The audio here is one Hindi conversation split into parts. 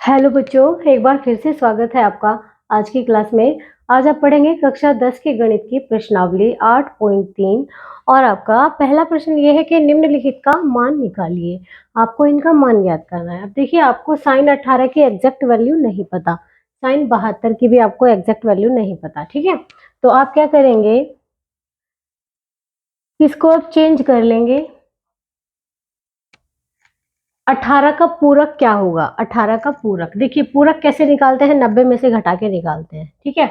हेलो बच्चों, एक बार फिर से स्वागत है आपका आज की क्लास में। आज आप पढ़ेंगे कक्षा 10 के गणित की प्रश्नावली 8.3 और आपका पहला प्रश्न ये है कि निम्नलिखित का मान निकालिए। आपको इनका मान याद करना है। अब देखिए, आपको साइन 18 की एग्जैक्ट वैल्यू नहीं पता, साइन 72 की भी आपको एग्जैक्ट वैल्यू नहीं पता, ठीक है। तो आप क्या करेंगे, इसको आप चेंज कर लेंगे। 18 का पूरक क्या होगा? 18 का पूरक, देखिए पूरक कैसे निकालते हैं, 90 में से घटा के निकालते हैं, ठीक है।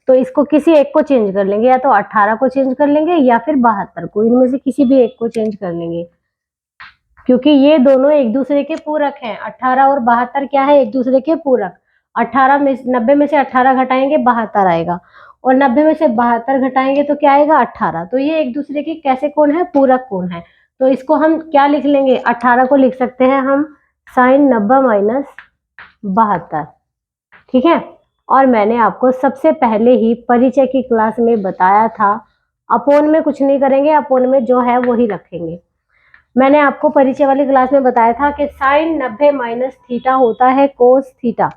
तो इसको किसी एक को चेंज कर लेंगे, या तो 18 को चेंज कर लेंगे या फिर 72 को, इनमें से किसी भी एक को चेंज कर लेंगे, क्योंकि ये दोनों एक दूसरे के पूरक हैं। 18 और 72 क्या है? एक दूसरे के पूरक। 18 में 90 में से 18 घटाएंगे 72 आएगा, और 90 में से 72 घटाएंगे तो क्या आएगा? 18। तो ये एक दूसरे के कैसे कोण है? पूरक कोण है। तो इसको हम क्या लिख लेंगे? 18 को लिख सकते हैं हम साइन 90 माइनस 72, ठीक है। और मैंने आपको सबसे पहले ही परिचय की क्लास में बताया था, अपोन में कुछ नहीं करेंगे, अपोन में जो है वही रखेंगे। मैंने आपको परिचय वाली क्लास में बताया था कि साइन 90 माइनस थीटा होता है कोस थीटा।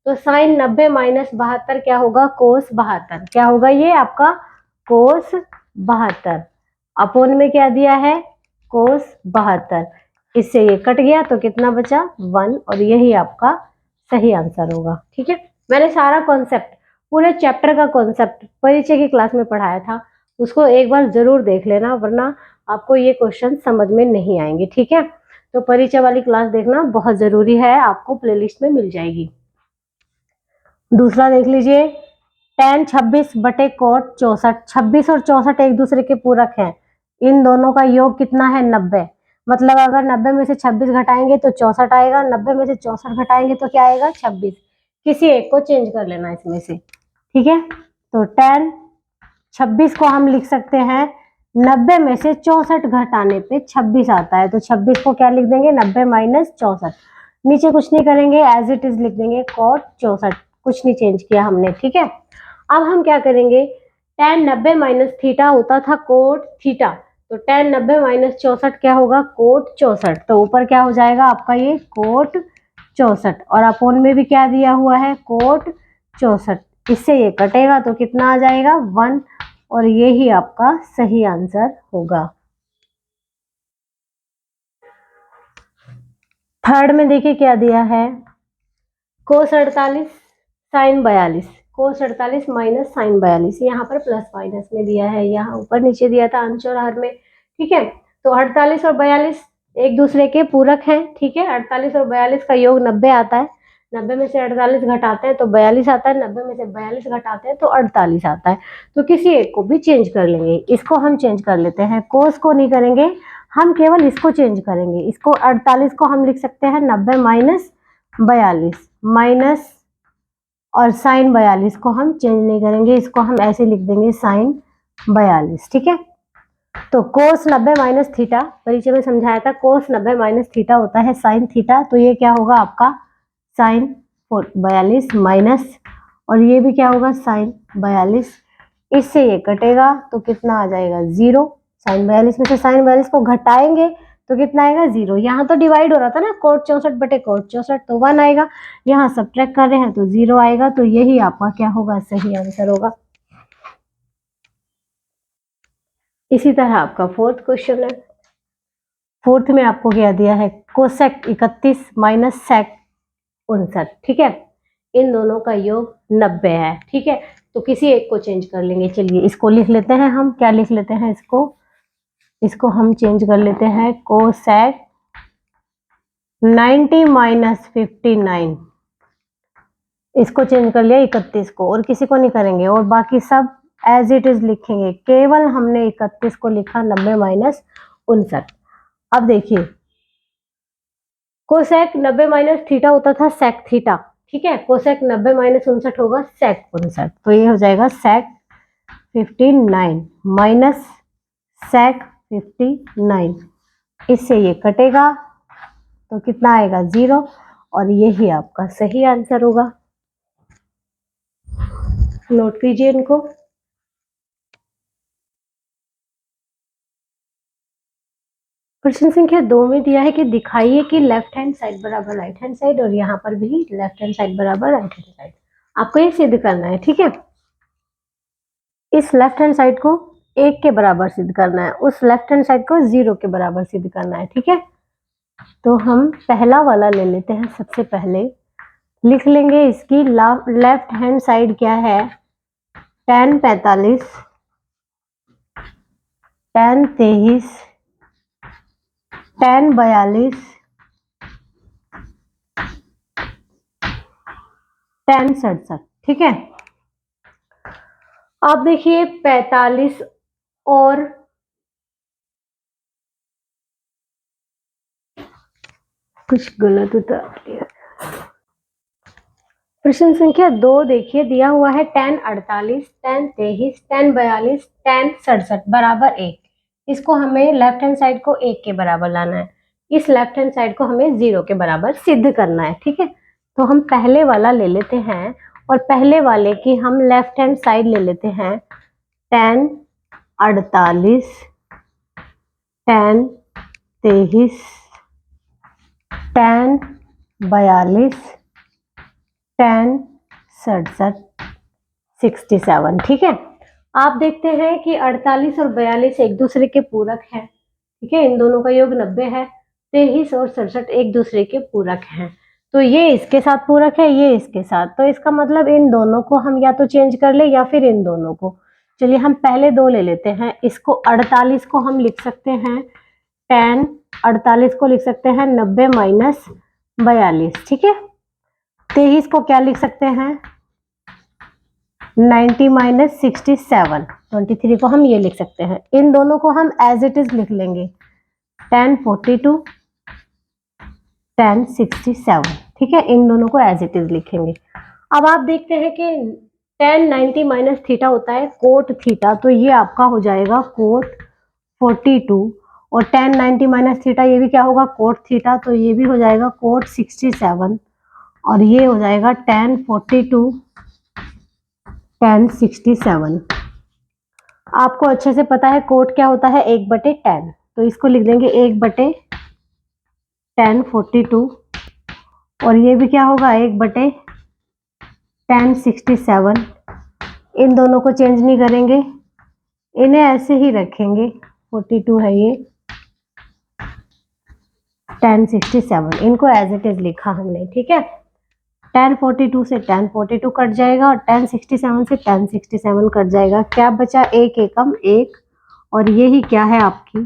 तो साइन 90 माइनस 72 क्या होगा? कोस 72। क्या होगा ये आपका? कोस 72। अपोन में क्या दिया है? कोस 72। इससे ये कट गया तो कितना बचा? 1, और यही आपका सही आंसर होगा, ठीक है। मैंने सारा कॉन्सेप्ट, पूरे चैप्टर का कॉन्सेप्ट परिचय की क्लास में पढ़ाया था, उसको एक बार जरूर देख लेना, वरना आपको ये क्वेश्चन समझ में नहीं आएंगे, ठीक है। तो परिचय वाली क्लास देखना बहुत जरूरी है, आपको प्लेलिस्ट में मिल जाएगी। दूसरा देख लीजिए, tan 26 बटे कोट 64। 26 और 64 एक दूसरे के पूरक हैं। इन दोनों का योग कितना है? 90। मतलब अगर 90 में से 26 घटाएंगे तो 64 आएगा, 90 में से 64 घटाएंगे तो क्या आएगा? 26। किसी एक को चेंज कर लेना इसमें से, ठीक है। तो tan 26 को हम लिख सकते हैं, 90 में से 64 घटाने पे 26 आता है, तो 26 को क्या लिख देंगे? 90 माइनस 64। नीचे कुछ नहीं करेंगे, एज इट इज लिख देंगे कोट 64, कुछ नहीं चेंज किया हमने, ठीक है। अब हम क्या करेंगे, tan 90 माइनस थीटा होता था कोट थीटा, तो tan 90 माइनस 64 क्या होगा? कोट 64। तो ऊपर क्या हो जाएगा आपका? ये कोट 64, और अपोन में भी क्या दिया हुआ है? कोट 64। इससे ये कटेगा तो कितना आ जाएगा? 1, और ये ही आपका सही आंसर होगा। थर्ड में देखिए क्या दिया है, कोस 48 साइन 42। कोस 48 माइनस साइन 42, यहाँ पर प्लस माइनस में दिया है, यहाँ ऊपर नीचे दिया था अंश और हर में, ठीक है। तो 48 और 42 एक दूसरे के पूरक हैं, ठीक है। 48 और 42 का योग 90 आता है, 90 में से 48 घटाते हैं तो 42 आता है, 90 में से 42 घटाते हैं तो 48 आता है। तो किसी एक को भी चेंज कर लेंगे, इसको हम चेंज कर लेते हैं, कोस को नहीं करेंगे, हम केवल इसको चेंज करेंगे। इसको 48 को हम लिख सकते हैं 90 माइनस 42 माइनस, और साइन 42 को हम चेंज नहीं करेंगे, इसको हम ऐसे लिख देंगे साइन 42, ठीक है। तो कोस 90 माइनस थीटा, परिचय में समझाया था, कोस 90 माइनस थीटा होता है साइन थीटा, तो ये क्या होगा आपका? साइन 42 माइनस, और ये भी क्या होगा? साइन 42। इससे ये कटेगा तो कितना आ जाएगा? 0। साइन 42 में से साइन 42 को घटाएंगे तो कितना आएगा? 0। यहाँ तो डिवाइड हो रहा था ना, कोट 64 बटे कोट 64, तो 1 आएगा। यहाँ सब्ट्रैक्ट कर रहे हैं तो 0 आएगा, तो यही आपका क्या होगा? सही आंसर होगा। इसी तरह आपका फोर्थ क्वेश्चन है। फोर्थ में आपको क्या दिया है, कोसेक 31 माइनस सेक 59, ठीक है। इन दोनों का योग 90 है, ठीक है। तो किसी एक को चेंज कर लेंगे, चलिए इसको लिख लेते हैं हम, क्या लिख लेते हैं इसको हम चेंज कर लेते हैं, कोसेक 90 माइनस 59, इसको चेंज कर लिया 31 को, और किसी को नहीं करेंगे, और बाकी सब एज इट इज लिखेंगे, केवल हमने 31 को लिखा 90 माइनस 59। अब देखिए, कोसेक 90 माइनस थीटा होता था सेक थीटा, ठीक है। कोसेक 90 माइनस 59 होगा सेक 59, तो ये हो जाएगा सेक 59 माइनस सेक 59। इससे ये कटेगा तो कितना आएगा? 0, और यही आपका सही आंसर होगा। नोट कीजिए इनको। प्रश्न संख्या 2 में दिया है कि दिखाइए कि लेफ्ट हैंड साइड बराबर राइट हैंड साइड और यहाँ पर भी लेफ्ट हैंड साइड बराबर राइट हैंड साइड। आपको ये सिद्ध करना है, ठीक है। इस लेफ्ट हैंड साइड को 1 के बराबर सिद्ध करना है, उस लेफ्ट हैंड साइड को 0 के बराबर सिद्ध करना है, ठीक है। तो हम पहला वाला ले लेते हैं। सबसे पहले लिख लेंगे इसकी लेफ्ट हैंड साइड क्या है, tan 45, tan 23, tan 42, tan 67, ठीक है। आप देखिए 45 और कुछ गलत उतार दिया। प्रश्न संख्या 2 देखिए दिया हुआ है tan 48, tan 23, tan 42, tan 67 बराबर 1। इसको हमें लेफ्ट हैंड साइड को 1 के बराबर लाना है, इस लेफ्ट हैंड साइड को हमें 0 के बराबर सिद्ध करना है, ठीक है। तो हम पहले वाला ले लेते हैं और पहले वाले की हम लेफ्ट हैंड साइड ले लेते हैं। tan 48, tan 23, tan 42, tan 67, 67, ठीक है। आप देखते हैं कि 48 और 42 एक दूसरे के पूरक है, ठीक है। इन दोनों का योग 90 है। 23 और 67 एक दूसरे के पूरक हैं, तो ये इसके साथ पूरक है, ये इसके साथ, तो इसका मतलब इन दोनों को हम या तो चेंज कर ले या फिर इन दोनों को। चलिए हम पहले 2 ले लेते हैं। इसको 48 को हम लिख सकते हैं tan 48 को लिख सकते हैं 90 माइनस 42, ठीक है। 23 को क्या लिख सकते हैं 90 माइनस 67, 23 को हम ये लिख सकते हैं। इन दोनों को हम एज इट इज लिख लेंगे tan 42, tan 67, ठीक है। इन दोनों को एज इट इज लिखेंगे। अब आप देखते हैं कि tan 90 माइनस थीटा होता है कोट थीटा, तो ये आपका हो जाएगा कोट 42, और tan 90 माइनस थीटा ये भी क्या होगा कोट थीटा, तो ये भी हो जाएगा कोट 67, और ये हो जाएगा tan 42, tan 67। आपको अच्छे से पता है कोट क्या होता है 1/tan, तो इसको लिख देंगे 1/tan 42, और ये भी क्या होगा 1/tan 67। इन दोनों को चेंज नहीं करेंगे, इन्हें ऐसे ही रखेंगे। 42 है ये, tan 67, इनको एज इट इज लिखा हमने, ठीक है। tan 42 से tan 42 कट जाएगा और tan 67 से tan 67 कट जाएगा। क्या बचा, एक एकम एक, और यही क्या है आपकी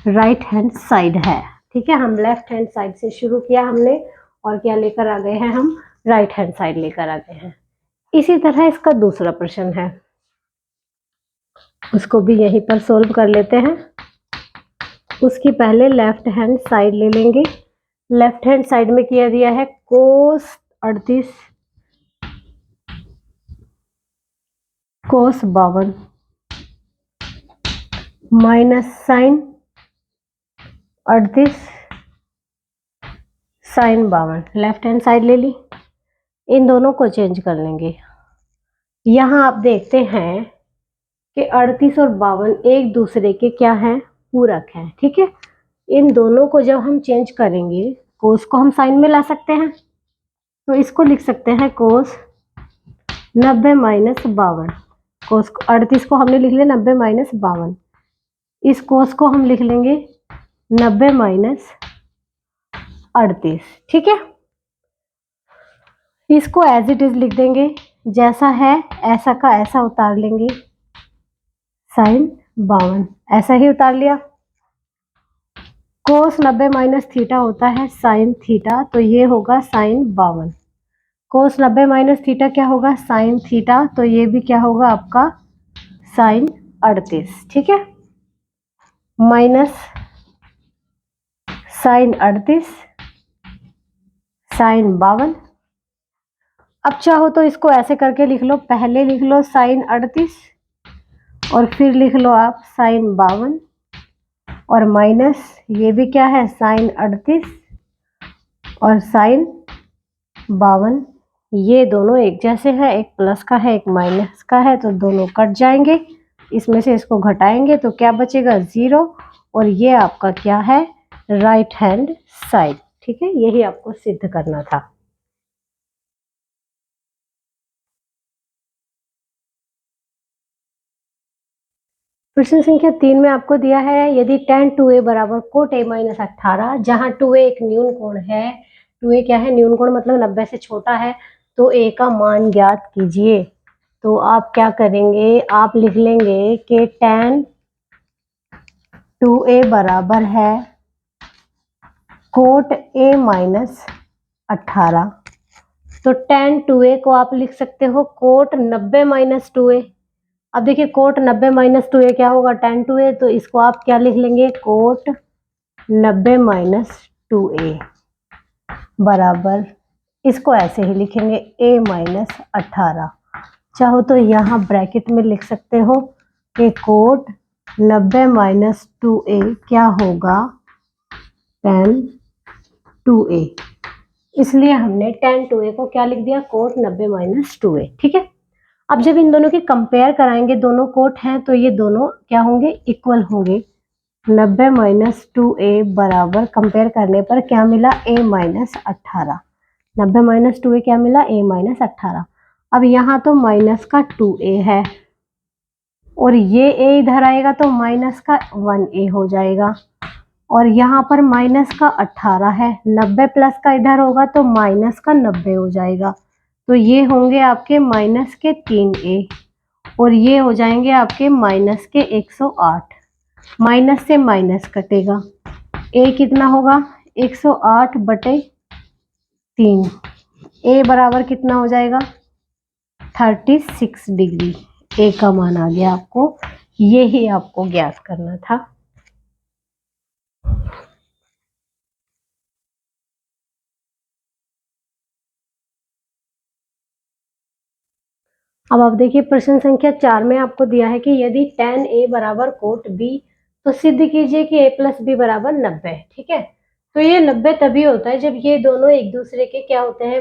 राइट हैंड साइड है, ठीक है। हम लेफ्ट हैंड साइड से शुरू किया हमने, और क्या लेकर आ गए हैं हम, राइट हैंड साइड लेकर आ गए हैं। इसी तरह इसका दूसरा प्रश्न है, उसको भी यहीं पर सोल्व कर लेते हैं। उसकी पहले लेफ्ट हैंड साइड ले लेंगे। लेफ्ट हैंड साइड में किया दिया है cos 38, cos 52 minus sine 38, sine 52। Left hand side ले ली, इन दोनों को चेंज कर लेंगे। यहाँ आप देखते हैं कि 38 और 52 एक दूसरे के क्या हैं, पूरक हैं, ठीक है। इन दोनों को जब हम चेंज करेंगे, कोस को हम साइन में ला सकते हैं, तो इसको लिख सकते हैं कोस 90 माइनस 52। कोस 38 को हमने लिख लिया 90 माइनस 52, इस कोस को हम लिख लेंगे 90 माइनस 38, ठीक है। इसको एज इट इज लिख देंगे, जैसा है ऐसा का ऐसा उतार लेंगे, साइन 52 ऐसा ही उतार लिया। कोस 90 माइनस थीटा होता है साइन थीटा, तो ये होगा साइन 52। कोस 90 माइनस थीटा क्या होगा, साइन थीटा, तो ये भी क्या होगा आपका साइन 38, ठीक है। Minus sine 38, sine 52। अब चाहो तो इसको ऐसे करके लिख लो, पहले लिख लो साइन 38 और फिर लिख लो आप साइन 52, और माइनस ये भी क्या है साइन 38 और साइन 52। ये दोनों एक जैसे हैं, एक प्लस का है एक माइनस का है, तो दोनों कट जाएंगे। इसमें से इसको घटाएंगे तो क्या बचेगा 0, और ये आपका क्या है, राइट हैंड साइड। ठीक है, यही आपको सिद्ध करना था। प्रश्न संख्या 3 में आपको दिया है यदि tan 2a बराबर कोट a माइनस 18, जहां 2a एक न्यून कोण है, 2a क्या है, न्यून कोण मतलब 90 से छोटा है, तो a का मान ज्ञात कीजिए। तो आप क्या करेंगे, आप लिख लेंगे कि tan 2a बराबर है कोट a माइनस 18। तो tan 2a को आप लिख सकते हो कोट 90 माइनस 2a। अब देखिए कोट 90 माइनस 2a क्या होगा, tan 2a, तो इसको आप क्या लिख लेंगे, कोट 90 माइनस 2a बराबर, इसको ऐसे ही लिखेंगे a माइनस 18। चाहो तो यहाँ ब्रैकेट में लिख सकते हो कि कोट 90 माइनस 2a क्या होगा, tan 2a। इसलिए हमने tan 2a को क्या लिख दिया, कोट 90 माइनस 2a। ठीक है, अब जब इन दोनों की कंपेयर कराएंगे, दोनों कोट हैं तो ये दोनों क्या होंगे, इक्वल होंगे। 90 माइनस 2a बराबर, कंपेयर करने पर क्या मिला, a माइनस 18। 90 माइनस 2a क्या मिला, a माइनस 18। अब यहाँ तो माइनस का 2a है और ये a इधर आएगा तो माइनस का 1a हो जाएगा, और यहाँ पर माइनस का 18 है, 90 प्लस का इधर होगा तो माइनस का 90 हो जाएगा। तो ये होंगे आपके माइनस के 3a और ये हो जाएंगे आपके माइनस के 108। माइनस से माइनस कटेगा, a कितना होगा, 108 बटे 3, a बराबर कितना हो जाएगा, 36 डिग्री। a का मान आ गया आपको, ये ही आपको ज्ञात करना था। अब आप देखिए प्रश्न संख्या 4 में आपको दिया है कि यदि tan a बराबर कोट b, तो सिद्ध कीजिए कि a प्लस बी बराबर 90। ठीक है, तो ये 90 तभी होता है जब ये दोनों एक दूसरे के क्या होते हैं,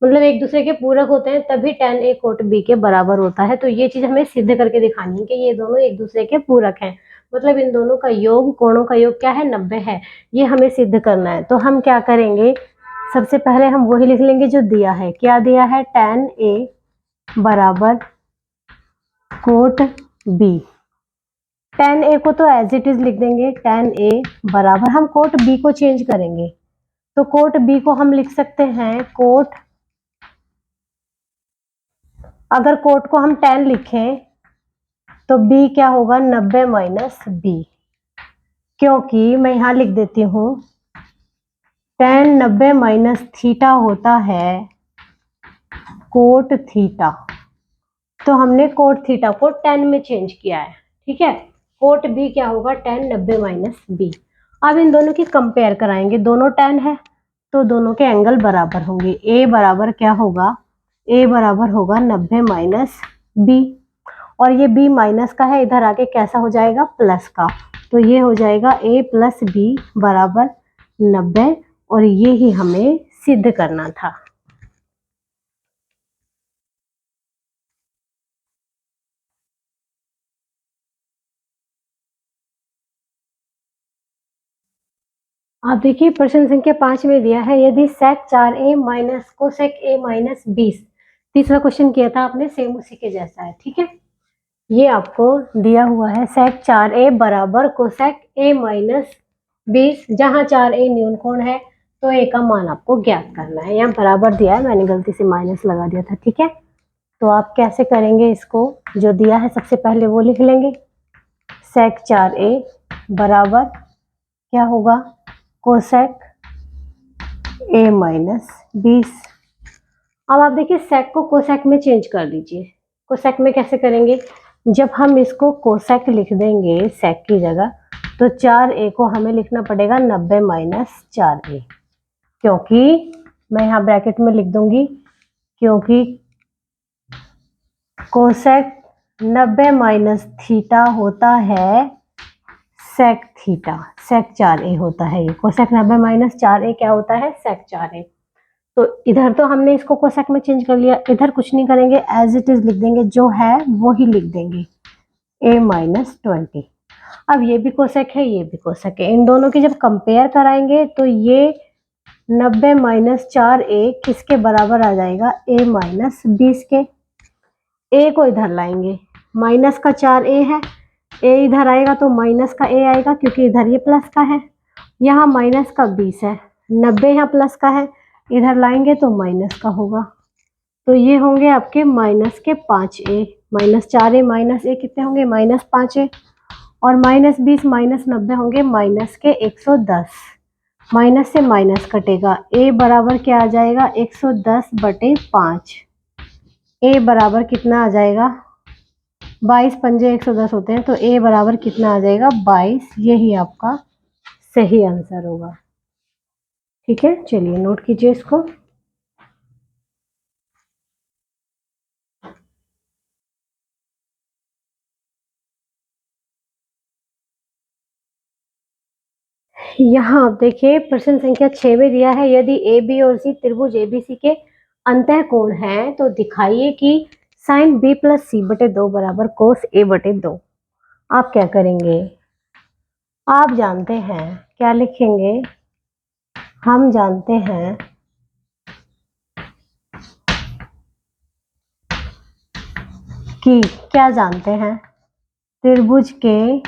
मतलब एक दूसरे के पूरक होते हैं, तभी tan a कोट b के बराबर होता है। तो ये चीज हमें सिद्ध करके दिखानी है कि ये दोनों एक दूसरे के पूरक हैं, मतलब इन दोनों का योग, कोणों का योग क्या है, 90 है। ये हमें सिद्ध करना है। तो हम क्या करेंगे, सबसे पहले हम वही लिख लेंगे जो दिया है। क्या दिया है, tan a बराबर कोट b। tan a को तो एज इट इज लिख देंगे, tan a बराबर, हम कोट b को चेंज करेंगे, तो कोट b को हम लिख सकते हैं कोट, अगर कोट को हम tan लिखें तो b क्या होगा, 90 माइनस b, क्योंकि मैं यहां लिख देती हूं tan 90 माइनस थीटा होता है कोट थीटा। तो हमने कोट थीटा को tan में चेंज किया है। ठीक है, कोट b क्या होगा, tan 90 माइनस b। अब इन दोनों की कंपेयर कराएंगे, दोनों tan है तो दोनों के एंगल बराबर होंगे। a बराबर क्या होगा, a बराबर होगा 90 माइनस b, और ये b माइनस का है, इधर आके कैसा हो जाएगा, प्लस का। तो ये हो जाएगा a प्लस b बराबर 90, और ये ही हमें सिद्ध करना था। आप देखिए प्रश्न संख्या 5 में दिया है यदि sec 4a minus cosec a minus 20, तीसरा क्वेश्चन किया था आपने, सेम उसी के जैसा है। ठीक है, ये आपको दिया हुआ है sec 4a बराबर कोसेक a माइनस 20, जहां 4a न्यून कोण है तो a का मान आपको ज्ञात करना है। यहाँ बराबर दिया है, मैंने गलती से माइनस लगा दिया था। ठीक है, तो आप कैसे करेंगे, इसको जो दिया है सबसे पहले वो लिख लेंगे, sec 4a बराबर क्या होगा, कोसेक a माइनस 20। अब आप देखिए सेक को कोसेक में चेंज कर दीजिए। कोसेक में कैसे करेंगे, जब हम इसको कोसेक लिख देंगे सेक की जगह, तो 4a को हमें लिखना पड़ेगा 90 माइनस 4a, क्योंकि मैं यहाँ ब्रैकेट में लिख दूंगी, क्योंकि कोसेक 90 माइनस थीटा होता है सेक थीटा, सेक 4a होता है ये। कोसेक 90 माइनस 4a क्या होता है, सेक 4a। तो इधर तो हमने इसको कोसेक में चेंज कर लिया, इधर कुछ नहीं करेंगे, एज इट इज लिख देंगे, जो है वो ही लिख देंगे, a माइनस 20। अब ये भी कोसेक है, ये भी कोसेक है, इन दोनों की जब कंपेयर कराएंगे तो ये 90 माइनस 4a किसके बराबर आ जाएगा, a माइनस 20 के। a को इधर लाएंगे, माइनस का 4a है, a इधर आएगा तो माइनस का a आएगा क्योंकि इधर ये प्लस का है, यहाँ माइनस का 20 है, 90 यहाँ प्लस का है, इधर लाएंगे तो माइनस का होगा, तो ये होंगे आपके माइनस के 5a, minus 4a minus a कितने होंगे, माइनस 5a, और माइनस 20 माइनस 90 होंगे माइनस के 110, माइनस से माइनस कटेगा, a बराबर क्या आ जाएगा, 110/5, a बराबर कितना आ जाएगा, 22 पंजे 110 होते हैं, तो a बराबर कितना आ जाएगा, 22, यही आपका सही आंसर होगा। ठीक है, चलिए नोट कीजिए इसको। यहाँ आप देखिए प्रश्न संख्या 6 में दिया है, यदि ए बी और सी त्रिभुज एबीसी के अंतः कोण है तो दिखाइए कि साइन बी प्लस सी बटे 2 बराबर कोस ए बटे 2। आप क्या करेंगे, आप जानते हैं क्या लिखेंगे, हम जानते हैं कि, क्या जानते हैं, त्रिभुज के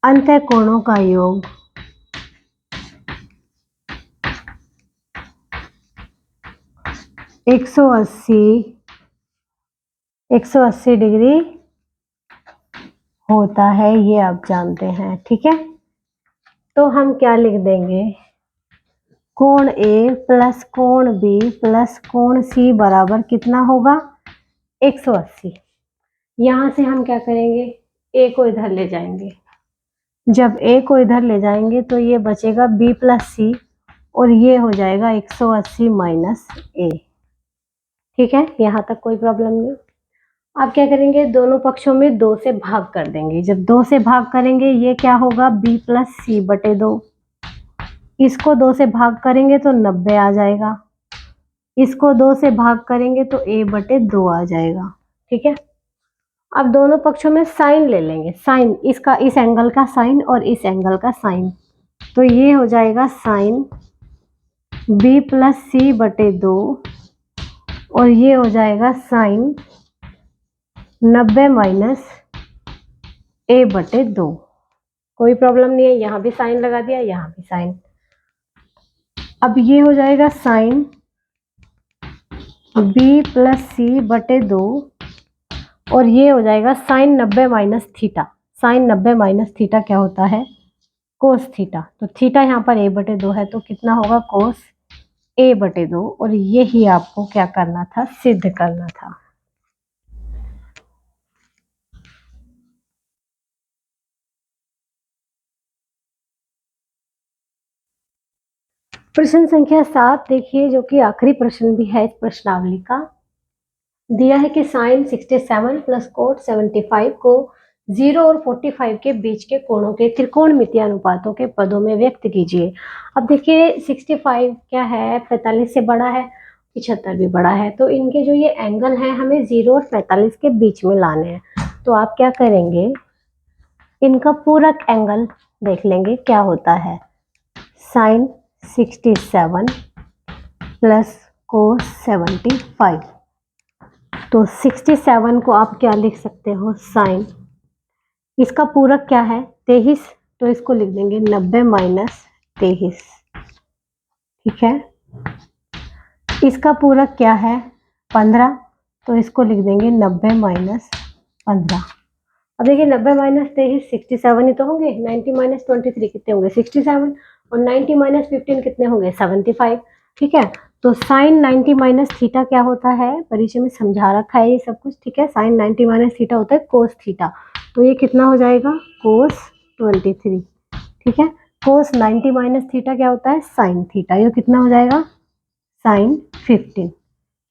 अंतः कोणों का योग 180 डिग्री होता है, ये आप जानते हैं। ठीक है, तो हम क्या लिख देंगे, कोण ए प्लस कोण बी प्लस कोण सी बराबर कितना होगा, 180। यहाँ से हम क्या करेंगे, ए को इधर ले जाएंगे, जब ए को इधर ले जाएंगे तो ये बचेगा बी प्लस सी, और ये हो जाएगा 180 माइनस ए। ठीक है, यहाँ तक कोई प्रॉब्लम नहीं। आप क्या करेंगे, दोनों पक्षों में 2 से भाग कर देंगे, जब 2 से भाग करेंगे ये क्या होगा, b प्लस सी बटे 2, इसको 2 से भाग करेंगे तो 90 आ जाएगा, इसको 2 से भाग करेंगे तो a बटे 2 आ जाएगा। ठीक है, अब दोनों पक्षों में साइन ले लेंगे, साइन इसका, इस एंगल का साइन और इस एंगल का साइन, तो ये हो जाएगा साइन b प्लस सी बटे 2, और ये हो जाएगा साइन 90 माइनस a बटे 2। कोई प्रॉब्लम नहीं है, यहाँ भी साइन लगा दिया, यहाँ भी साइन। अब ये हो जाएगा साइन b प्लस सी बटे 2, और ये हो जाएगा sine 90 minus theta, sine 90 minus theta क्या होता है, कोस थीटा, तो थीटा यहाँ पर a बटे 2 है तो कितना होगा, कोस a बटे 2, और यही आपको क्या करना था, सिद्ध करना था। प्रश्न संख्या 7 देखिए, जो कि आखिरी प्रश्न भी है इस प्रश्नावली का। दिया है कि साइन 67 प्लस कोट 75 को 0 और 45 के बीच के कोणों के त्रिकोणमितीय अनुपातों के पदों में व्यक्त कीजिए। अब देखिए 65 क्या है, 45 से बड़ा है, 75 भी बड़ा है, तो इनके जो ये एंगल हैं हमें 0 और 45 के बीच में लाने हैं। तो आप क्या करेंगे, इनका पूरक एंगल देख लेंगे क्या होता है, साइन 67 प्लस कोस 75, तो 67 को आप क्या लिख सकते हो, साइन, इसका पूरक क्या है 23, तो इसको लिख देंगे 90 माइनस 23। ठीक है, इसका पूरक क्या है 15, तो इसको लिख देंगे 90 माइनस 15। अब देखिए 90 माइनस 23 67 ही तो होंगे, 90 माइनस 23 कितने होंगे 67, और 90 माइनस 15 कितने होंगे 75। ठीक है, तो साइन 90 माइनस थीटा क्या होता है, परिचय में समझा रखा है ये सब कुछ। ठीक है, साइन 90 माइनस थीटा होता है कोस थीटा, तो ये कितना हो जाएगा, कोस 23। ठीक है, कोस 90 माइनस थीटा क्या होता है, साइन थीटा, ये कितना हो जाएगा, साइन 15।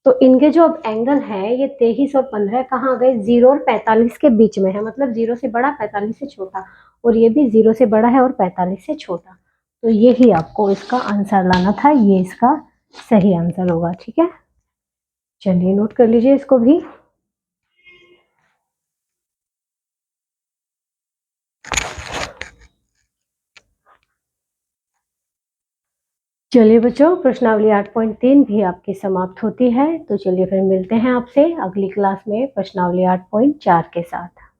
तो इनके जो अब एंगल है ये 23 और 15 कहाँ गए, 0 और 45 के बीच में है, मतलब 0 से बड़ा 45 से छोटा, और ये भी 0 से बड़ा है और 45 से छोटा, तो यही आपको इसका आंसर लाना था, ये इसका सही आंसर होगा। ठीक है, चलिए नोट कर लीजिए इसको भी। चलिए बच्चों, प्रश्नावली 8.3 भी आपकी समाप्त होती है। तो चलिए फिर मिलते हैं आपसे अगली क्लास में प्रश्नावली 8.4 के साथ।